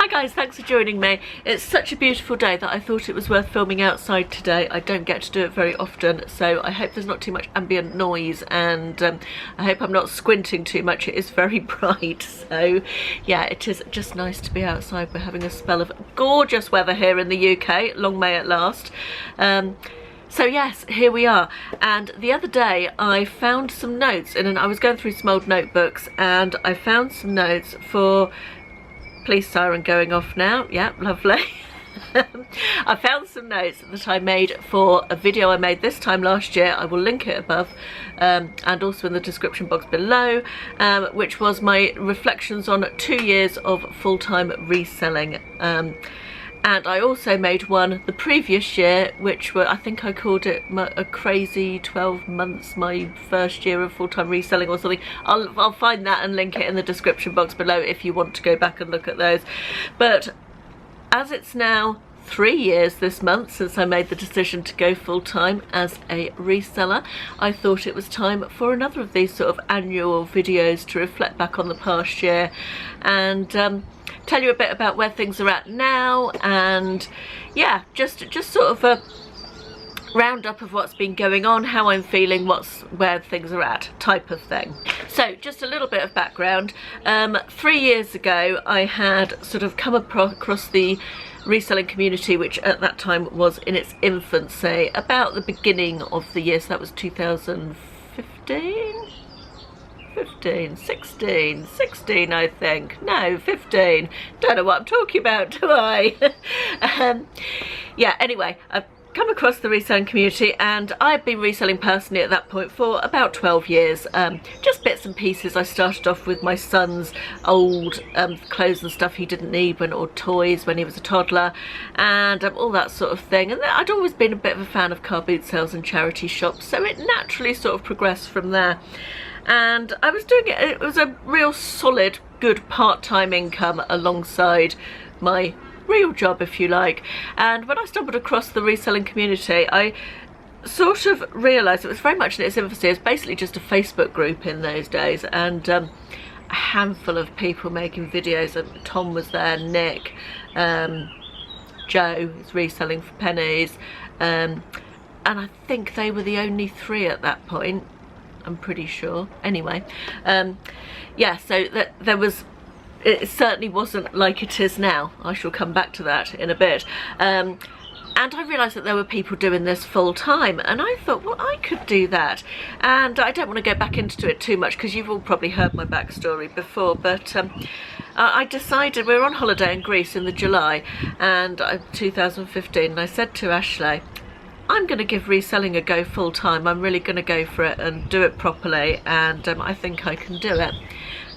guys, thanks for joining me. It's such a beautiful day that I thought it was worth filming outside today. I don't get to do it very often, so I hope there's not too much ambient noise, and I hope I'm not squinting too much. It is very bright, so yeah, it is just nice to be outside. We're having a spell of gorgeous weather here in the UK, long may it last. So yes, here we are. And the other day I found some notes, and I was going through some old notebooks, and I found some notes for police siren going off now. Yeah, lovely. I found some notes that I made for a video I made this time last year. I will link it above and also in the description box below, which was my reflections on 2 years of full-time reselling. And I also made one the previous year, which were, I think I called it a crazy 12 months, my first year of full-time reselling or something. I'll find that and link it in the description box below if you want to go back and look at those. But as it's now 3 years this month since I made the decision to go full-time as a reseller, I thought it was time for another of these sort of annual videos to reflect back on the past year and tell you a bit about where things are at now, and yeah, just sort of a roundup of what's been going on, how I'm feeling, where things are at, type of thing. So just a little bit of background. 3 years ago I had sort of come across the reselling community, which at that time was in its infancy, about the beginning of the year, so that was 2015? 16 I think. No, 15. Don't know what I'm talking about, do I? Yeah, anyway, I've come across the reselling community, and I've been reselling personally at that point for about 12 years. Just bits and pieces. I started off with my son's old clothes and stuff he didn't need, or toys when he was a toddler, and all that sort of thing. And I'd always been a bit of a fan of car boot sales and charity shops, so it naturally sort of progressed from there. And I was doing it, it was a real solid, good part-time income alongside my real job, if you like. And when I stumbled across the reselling community, I sort of realised it was very much in its infancy. It was basically just a Facebook group in those days, and a handful of people making videos. Tom was there, Nick, Joe is reselling for pennies, and I think they were the only 3 at that point, I'm pretty sure. Anyway, yeah, so there was, it certainly wasn't like it is now. I shall come back to that in a bit. And I realised that there were people doing this full time, and I thought, well, I could do that. And I don't want to go back into it too much because you've all probably heard my backstory before, but I decided, we were on holiday in Greece in the July and 2015, and I said to Ashley, I'm going to give reselling a go full time. I'm really going to go for it and do it properly, and I think I can do it.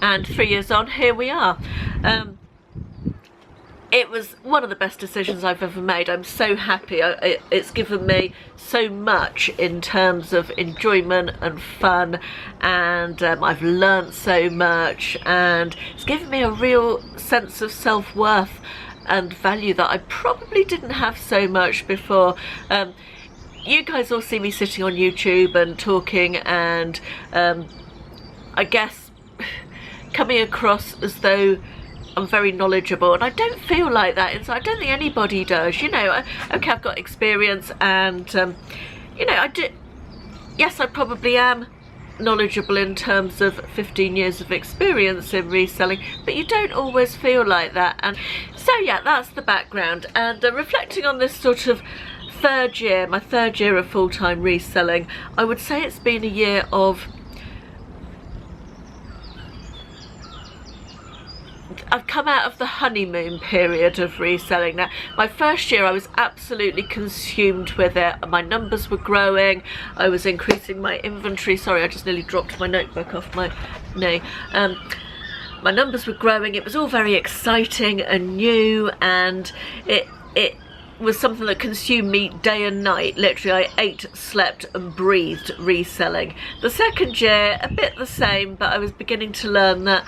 And 3 years on, here we are. It was one of the best decisions I've ever made. I'm so happy. It's given me so much in terms of enjoyment and fun, and I've learnt so much, and it's given me a real sense of self-worth and value that I probably didn't have so much before. You guys all see me sitting on YouTube and talking, and I guess coming across as though I'm very knowledgeable, and I don't feel like that inside. I don't think anybody does, you know. Okay, I've got experience, and you know, yes, I probably am knowledgeable in terms of 15 years of experience in reselling, but you don't always feel like that. And so yeah, that's the background. And reflecting on this sort of my third year of full-time reselling, I would say it's been a year of, I've come out of the honeymoon period of reselling now. My first year I was absolutely consumed with it. My numbers were growing, I was increasing my inventory. Sorry, I just nearly dropped my notebook off my knee. My numbers were growing, it was all very exciting and new, and it was something that consumed me day and night. Literally, I ate, slept and breathed reselling. The second year, a bit the same, but I was beginning to learn that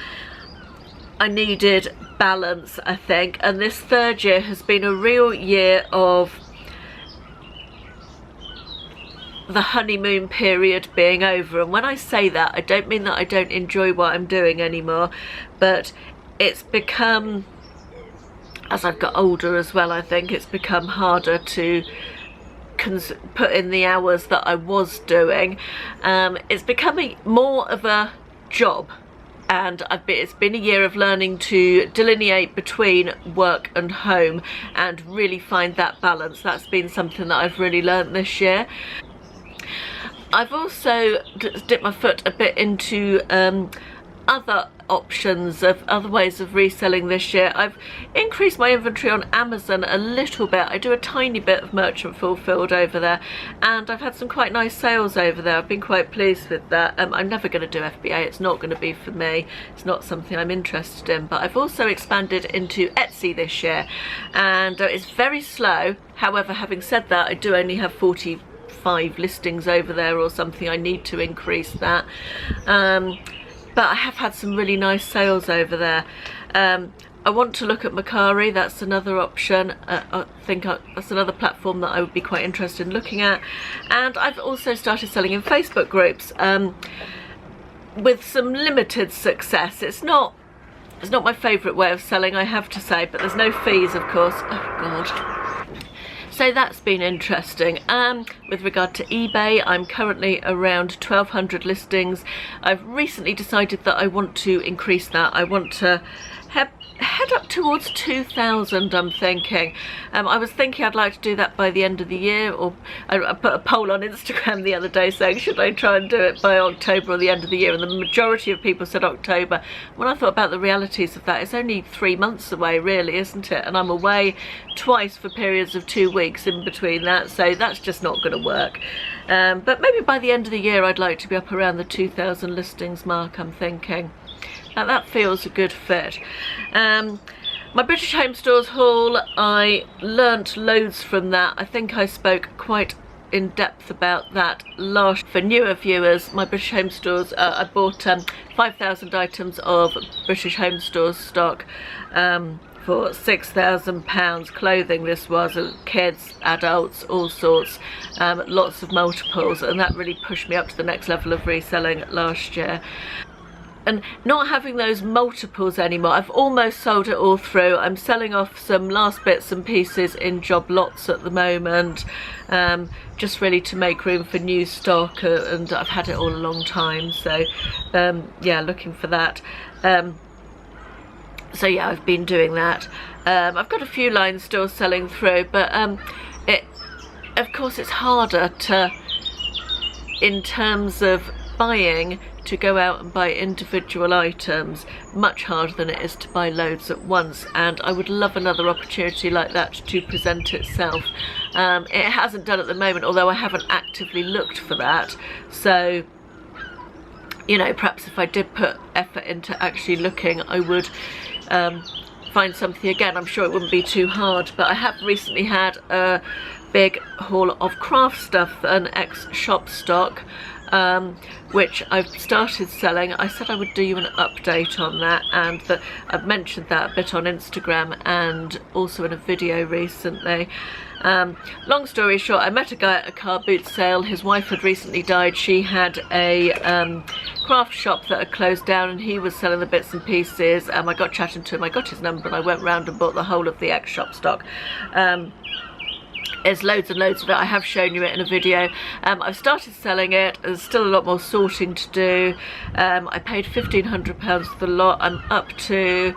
I needed balance, I think. And this third year has been a real year of the honeymoon period being over. And when I say that, I don't mean that I don't enjoy what I'm doing anymore, but it's become as I've got older as well, I think it's become harder to put in the hours that I was doing. It's becoming more of a job, and it's been a year of learning to delineate between work and home and really find that balance. That's been something that I've really learned this year. I've also dipped my foot a bit into other options of other ways of reselling this year. I've increased my inventory on Amazon a little bit. I do a tiny bit of merchant fulfilled over there, and I've had some quite nice sales over there. I've been quite pleased with that. I'm never going to do FBA. It's not going to be for me. It's not something I'm interested in. But I've also expanded into Etsy this year, and it's very slow. However, having said that, I do only have 45 listings over there or something. I need to increase that. But I have had some really nice sales over there. I want to look at Mercari. That's another option. I think that's another platform that I would be quite interested in looking at. And I've also started selling in Facebook groups with some limited success. It's not my favourite way of selling, I have to say, but there's no fees, of course. Oh God. So that's been interesting. With regard to eBay, I'm currently around 1,200 listings. I've recently decided that I want to increase that. I want to head up towards 2,000, I'm thinking. I was thinking I'd like to do that by the end of the year, or I put a poll on Instagram the other day saying should I try and do it by October or the end of the year, and the majority of people said October. When I thought about the realities of that, it's only 3 months away really, isn't it? And I'm away twice for periods of 2 weeks in between that, so that's just not going to work. But maybe by the end of the year I'd like to be up around the 2,000 listings mark, I'm thinking. Now that feels a good fit. My British Home Stores haul, I learnt loads from that. I think I spoke quite in depth about that last. For newer viewers, my British Home Stores, I bought 5,000 items of British Home Stores stock for £6,000. Clothing this was, kids, adults, all sorts, lots of multiples, and that really pushed me up to the next level of reselling last year. And not having those multiples anymore, I've almost sold it all through. I'm selling off some last bits and pieces in job lots at the moment, just really to make room for new stock, and I've had it all a long time, so yeah, looking for that. So yeah, I've been doing that. I've got a few lines still selling through, but of course it's harder in terms of buying, to go out and buy individual items, much harder than it is to buy loads at once, and I would love another opportunity like that to present itself. It hasn't done at the moment, although I haven't actively looked for that, so you know, perhaps if I did put effort into actually looking, I would find something again. I'm sure it wouldn't be too hard, but I have recently had a big haul of craft stuff, an ex-shop stock, which I've started selling. I said I would do you an update on that, and that I've mentioned that a bit on Instagram and also in a video recently. Long story short, I met a guy at a car boot sale. His wife had recently died. She had a craft shop that had closed down, and he was selling the bits and pieces. I got chatting to him, I got his number, and I went round and bought the whole of the ex-shop stock. There's loads and loads of it. I have shown you it in a video. I've started selling it. There's still a lot more sorting to do. I paid £1,500 for the lot. I'm up to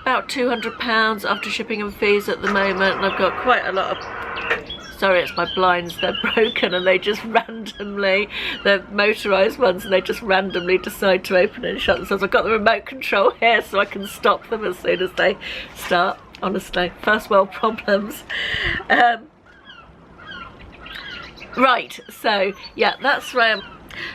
about £200 after shipping and fees at the moment, and I've got quite a lot of... Sorry, it's my blinds, they're broken, and they just randomly, they're motorised ones, and they just randomly decide to open and shut themselves. I've got the remote control here so I can stop them as soon as they start. Honestly, first world problems. Right, so yeah, that's where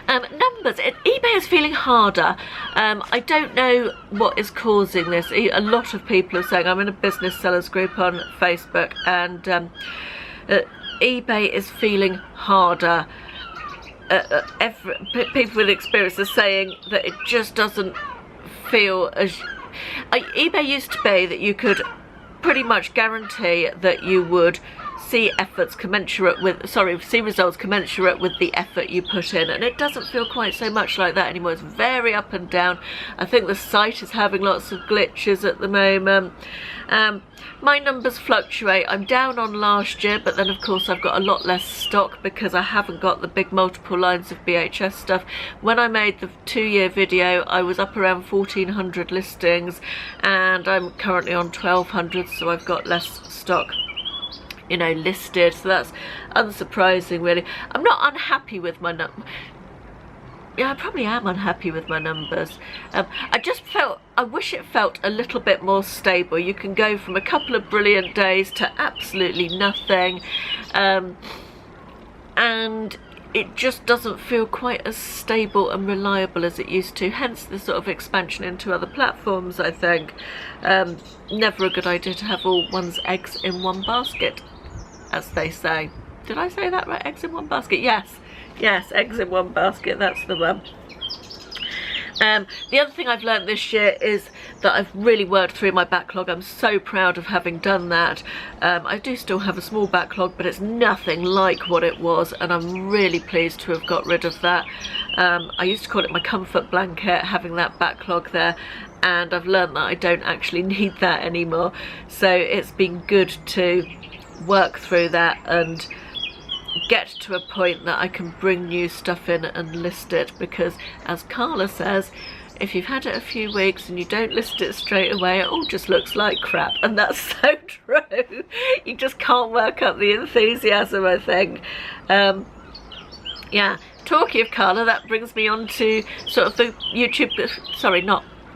numbers. eBay is feeling harder. I don't know what is causing this. A lot of people are saying, I'm in a business sellers group on Facebook, and eBay is feeling harder. People with experience are saying that it just doesn't feel as... eBay used to be that you could pretty much guarantee that you would see results commensurate with the effort you put in, and it doesn't feel quite so much like that anymore. It's very up and down. I think the site is having lots of glitches at the moment. My numbers fluctuate. I'm down on last year, but then of course I've got a lot less stock because I haven't got the big multiple lines of BHS stuff. When I made the 2-year video, I was up around 1,400 listings, and I'm currently on 1,200, so I've got less stock, you know, listed. So that's unsurprising, really. I'm not unhappy with my I probably am unhappy with my numbers. I wish it felt a little bit more stable. You can go from a couple of brilliant days to absolutely nothing, and it just doesn't feel quite as stable and reliable as it used to, hence the sort of expansion into other platforms, I think. Never a good idea to have all one's eggs in one basket, as they say. Did I say that right? Eggs in one basket? Yes, eggs in one basket, that's the one. The other thing I've learned this year is that I've really worked through my backlog. I'm so proud of having done that. I do still have a small backlog, but it's nothing like what it was, and I'm really pleased to have got rid of that. I used to call it my comfort blanket, having that backlog there, and I've learned that I don't actually need that anymore. So it's been good to work through that and get to a point that I can bring new stuff in and list it, because as Carla says, if you've had it a few weeks and you don't list it straight away, it all just looks like crap, and that's so true. You just can't work up the enthusiasm, I think. Yeah, talking of Carla, that brings me on to sort of the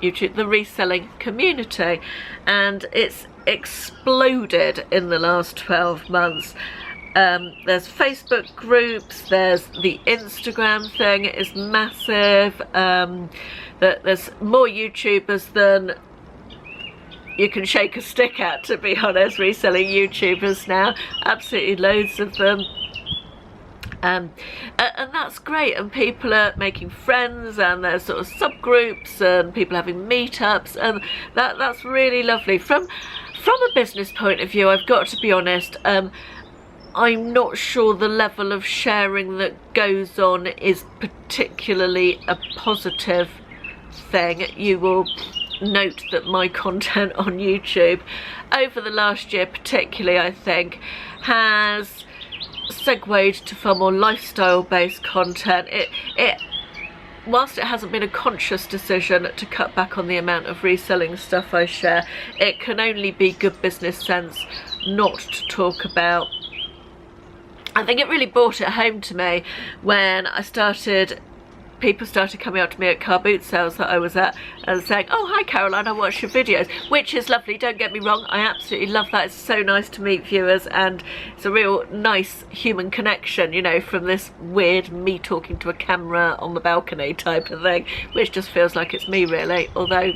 the reselling community, and it's exploded in the last 12 months. There's Facebook groups, there's the Instagram thing is massive, there's more YouTubers than you can shake a stick at, to be honest, reselling YouTubers now, absolutely loads of them. And that's great, and people are making friends, and there's sort of subgroups and people having meetups, and that's really lovely. From a business point of view, I've got to be honest, I'm not sure the level of sharing that goes on is particularly a positive thing. You will note that my content on YouTube over the last year particularly, I think, has segued to far more lifestyle based content. Whilst it hasn't been a conscious decision to cut back on the amount of reselling stuff I share, it can only be good business sense not to talk about. I think it really brought it home to me when people started coming up to me at car boot sales that I was at and saying, "Oh, hi Caroline, I watch your videos," which is lovely, don't get me wrong, I absolutely love that. It's so nice to meet viewers, and it's a real nice human connection, you know, from this weird me talking to a camera on the balcony type of thing, which just feels like it's me really, although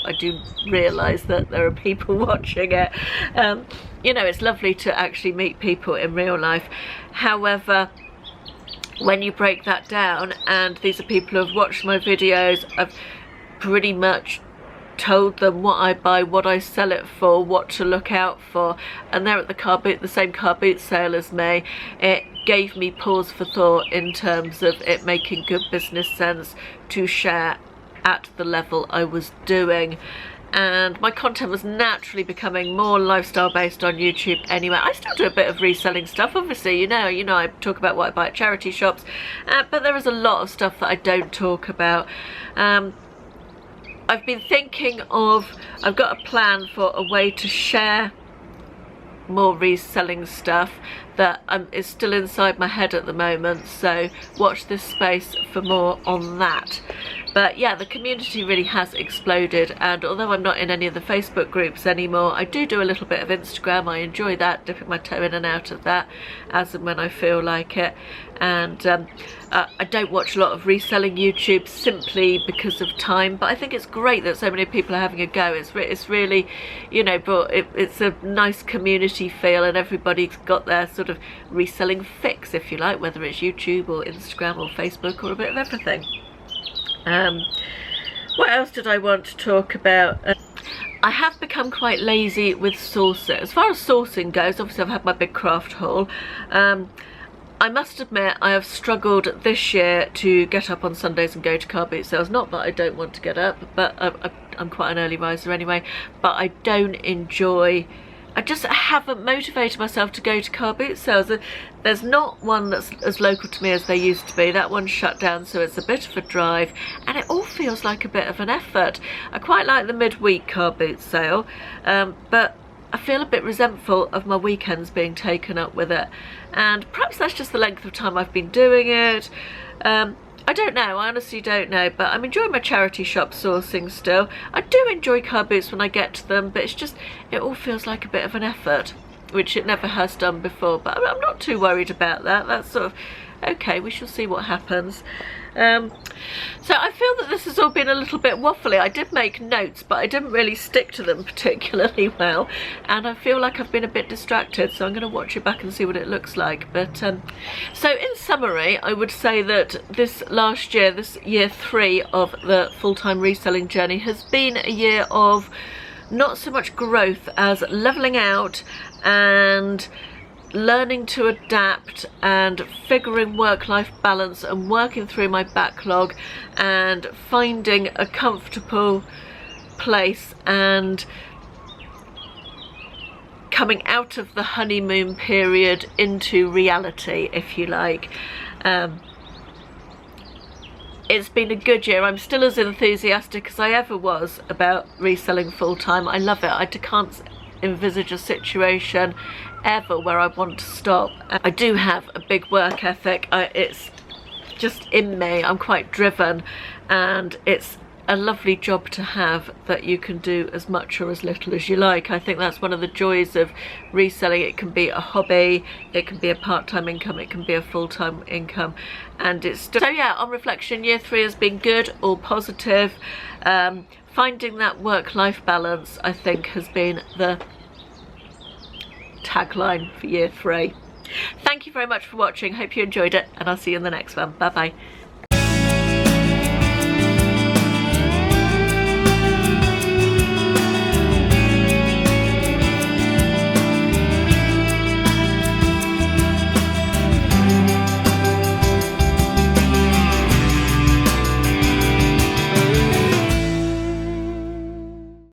I do realise that there are people watching it. You know, it's lovely to actually meet people in real life. However, when you break that down, and these are people who have watched my videos, I've pretty much told them what I buy, what I sell it for, what to look out for, and they're at the same car boot sale as me, it gave me pause for thought in terms of it making good business sense to share at the level I was doing. And my content was naturally becoming more lifestyle based on YouTube anyway. I still do a bit of reselling stuff, obviously, you know I talk about what I buy at charity shops, but there is a lot of stuff that I don't talk about. I've been thinking I've got a plan for a way to share more reselling stuff that is still inside my head at the moment, so watch this space for more on that. But yeah, the community really has exploded, and although I'm not in any of the Facebook groups anymore, I do a little bit of Instagram. I enjoy that, dipping my toe in and out of that as and when I feel like it. And I don't watch a lot of reselling YouTube simply because of time, but I think it's great that so many people are having a go. It's really, you know, but it's a nice community feel, and everybody's got their sort of reselling fix, if you like, whether it's YouTube or Instagram or Facebook or a bit of everything. What else did I want to talk about? I have become quite lazy with sourcing. As far as sourcing goes, obviously I've had my big craft haul. I must admit I have struggled this year to get up on Sundays and go to car boot sales. Not that I don't want to get up, but I'm quite an early riser anyway. But I don't enjoy, I just haven't motivated myself to go to car boot sales. There's not one that's as local to me as there used to be. That one's shut down, so it's a bit of a drive, and it all feels like a bit of an effort. I quite like the midweek car boot sale, but I feel a bit resentful of my weekends being taken up with it, and perhaps that's just the length of time I've been doing it. I don't know, I honestly don't know, but I'm enjoying my charity shop sourcing still. I do enjoy car boots when I get to them, but it's just, it all feels like a bit of an effort, which it never has done before, but I'm not too worried about that. That's sort of, okay, we shall see what happens. So I feel that this has all been a little bit waffly. I did make notes, but I didn't really stick to them particularly well, and I feel like I've been a bit distracted, so I'm going to watch it back and see what it looks like. But so in summary, I would say that this last year, this year 3 of the full-time reselling journey, has been a year of not so much growth as leveling out and learning to adapt and figuring work-life balance and working through my backlog and finding a comfortable place and coming out of the honeymoon period into reality, if you like. It's been a good year. I'm still as enthusiastic as I ever was about reselling full-time. I love it. I can't envisage a situation ever where I want to stop. I do have a big work ethic. It's just in me. I'm quite driven, and it's a lovely job to have that you can do as much or as little as you like. I think that's one of the joys of reselling. It can be a hobby, it can be a part-time income, it can be a full-time income, and it's so yeah, on reflection, year 3 has been good, all positive. Finding that work-life balance, I think, has been the tagline for year 3. Thank you very much for watching. Hope you enjoyed it, and I'll see you in the next one. Bye bye.